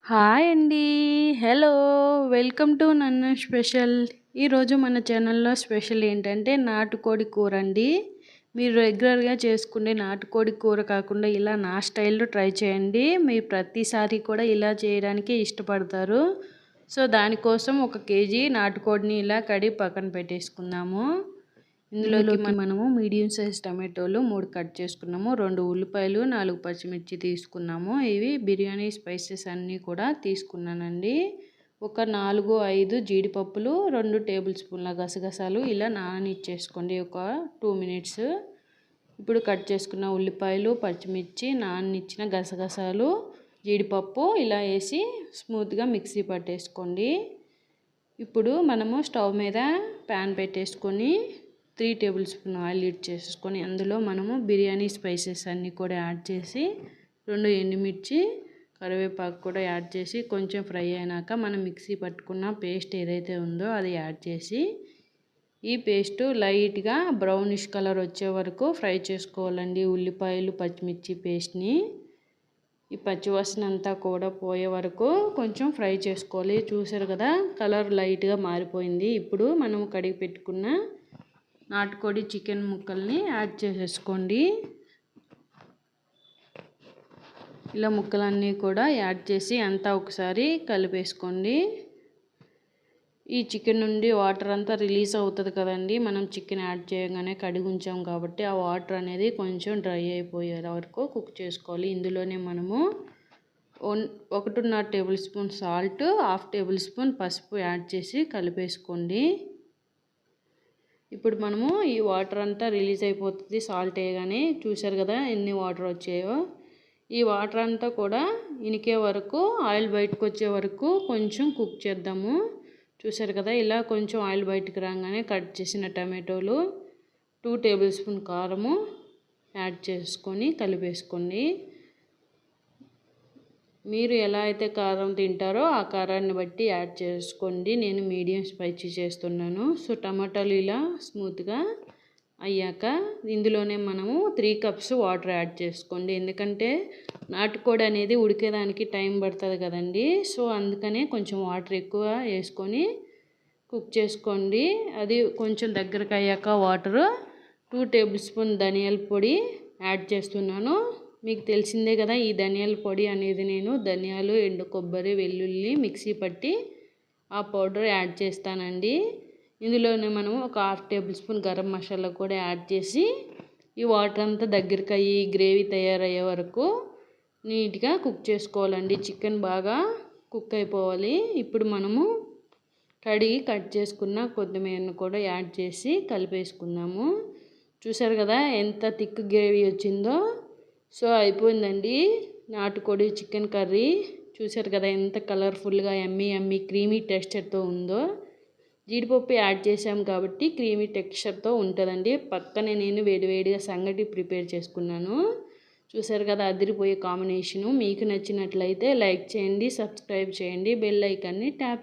Hi అండి. Hello! Welcome to నన్ను special. ఈరోజు మన ఛానల్‌లో స్పెషల్ ఏంటంటే నాటుకోడి కూర అండి. మీరు రెగ్యులర్‌గా చేసుకునే నాటుకోడి కూర కాకుండా ఇలా నా స్టైల్‌లో ట్రై చేయండి. మీరు ప్రతిసారి కూడా ఇలా చేయడానికే ఇష్టపడతారు. సో, దానికోసం 1 కేజీ నాటుకోడిని ఇలా కడిగి పక్కన పెట్టేసుకుందాము. ఇందులోకి మనము మీడియం సైజ్ టమాటోలు 3 కట్ చేసుకున్నాము. 2 ఉల్లిపాయలు, 4 పచ్చిమిర్చి తీసుకున్నాము. ఇవి బిర్యానీ స్పైసెస్ అన్నీ కూడా తీసుకున్నానండి. ఒక 4, 5 జీడిపప్పులు, 2 టేబుల్ స్పూన్ల గసగసాలు ఇలా నాననిచ్చేసుకోండి ఒక 2 మినిట్స్. ఇప్పుడు కట్ చేసుకున్న ఉల్లిపాయలు, పచ్చిమిర్చి, నాననిచ్చిన గసగసాలు, జీడిపప్పు ఇలా వేసి స్మూత్గా మిక్సీ పట్టేసుకోండి. ఇప్పుడు మనము స్టవ్ మీద ప్యాన్ పెట్టేసుకొని 3 టేబుల్ స్పూన్ ఆయిల్ యూజ్ చేసుకొని అందులో మనము బిర్యానీ స్పైసెస్ అన్నీ కూడా యాడ్ చేసి 2 ఎండుమిర్చి, కరివేపాకు కూడా యాడ్ చేసి కొంచెం ఫ్రై అయినాక మనం మిక్సీ పట్టుకున్న పేస్ట్ ఏదైతే ఉందో అది యాడ్ చేసి ఈ పేస్ట్ లైట్గా బ్రౌనిష్ కలర్ వచ్చే వరకు ఫ్రై చేసుకోవాలండి. ఉల్లిపాయలు, పచ్చిమిర్చి పేస్ట్ని ఈ పచ్చివాసన అంతా కూడా పోయే వరకు కొంచెం ఫ్రై చేసుకోవాలి. చూసారు కదా, కలర్ లైట్గా మారిపోయింది. ఇప్పుడు మనం కడిగి పెట్టుకున్న నాటుకోడి చికెన్ ముక్కల్ని యాడ్ చేసేసుకోండి. ఇలా ముక్కలన్నీ కూడా యాడ్ చేసి అంతా ఒకసారి కలిపేసుకోండి. ఈ చికెన్ నుండి వాటర్ అంతా రిలీజ్ అవుతుంది కదండి, మనం చికెన్ యాడ్ చేయగానే కడిగి ఉంచాం కాబట్టి ఆ వాటర్ అనేది కొంచెం డ్రై అయిపోయే వరకు కుక్ చేసుకోవాలి. ఇందులోనే మనము 1.5 table spoon salt, 1/2 table spoon పసుపు యాడ్ చేసి కలిపేసుకోండి. ఇప్పుడు మనము ఈ వాటర్ అంతా రిలీజ్ అయిపోతుంది సాల్ట్ వేయగానే. చూసారు కదా ఎన్ని వాటర్ వచ్చాయో. ఈ వాటర్ అంతా కూడా ఇనికే వరకు, ఆయిల్ బయటకు వచ్చే వరకు కొంచెం కుక్ చేద్దాము. చూసారు కదా, ఇలా కొంచెం ఆయిల్ బయటకు రాగానే కట్ చేసిన టమాటోలు, 2 టేబుల్ స్పూన్ కారము యాడ్ చేసుకొని కలిపేసుకోండి. మీరు ఎలా అయితే కారం తింటారో ఆ కారాన్ని బట్టి యాడ్ చేసుకోండి. నేను మీడియం స్పైసీ చేస్తున్నాను. సో, టమాటాలు ఇలా స్మూత్గా అయ్యాక ఇందులోనే మనము 3 కప్స్ వాటర్ యాడ్ చేసుకోండి. ఎందుకంటే నాటుకోడి అనేది ఉడికేదానికి టైం పడుతుంది కదండి. సో, అందుకనే కొంచెం వాటర్ ఎక్కువ వేసుకొని కుక్ చేసుకోండి. అది కొంచెం దగ్గరకు అయ్యాక వాటరు 2 టేబుల్ స్పూన్ ధనియాల పొడి యాడ్ చేస్తున్నాను. మీకు తెలిసిందే కదా, ఈ ధనియాల పొడి అనేది నేను ధనియాలు, ఎండు కొబ్బరి, వెల్లుల్లి మిక్సీ పట్టి ఆ పౌడర్ యాడ్ చేస్తానండి. ఇందులోనే మనం ఒక 1/2 టేబుల్ స్పూన్ గరం మసాలా కూడా యాడ్ చేసి ఈ వాటర్ అంతా దగ్గరికి అయ్యి గ్రేవీ తయారయ్యే వరకు నీట్గా కుక్ చేసుకోవాలండి. చికెన్ బాగా కుక్ అయిపోవాలి. ఇప్పుడు మనము కడిగి కట్ చేసుకున్న కొత్తిమీరను కూడా యాడ్ చేసి కలిపేసుకుందాము. చూసారు కదా ఎంత థిక్ గ్రేవీ వచ్చిందో. సో, అయిపోయిందండి నాటుకోడి చికెన్ కర్రీ. చూసారు కదా ఎంత కలర్ఫుల్గా యమ్మీ క్రీమీ టెక్స్చర్తో ఉందో. జీడిపప్పు యాడ్ చేసాం కాబట్టి క్రీమీ టెక్స్చర్తో ఉంటుందండి. పక్కనే నేను వేడివేడిగా సంగటి ప్రిపేర్ చేసుకున్నాను. చూసారు కదా అదిరిపోయే కాంబినేషను. మీకు నచ్చినట్లయితే లైక్ చేయండి, సబ్స్క్రైబ్ చేయండి, బెల్ ఐకాన్ని ట్యాప్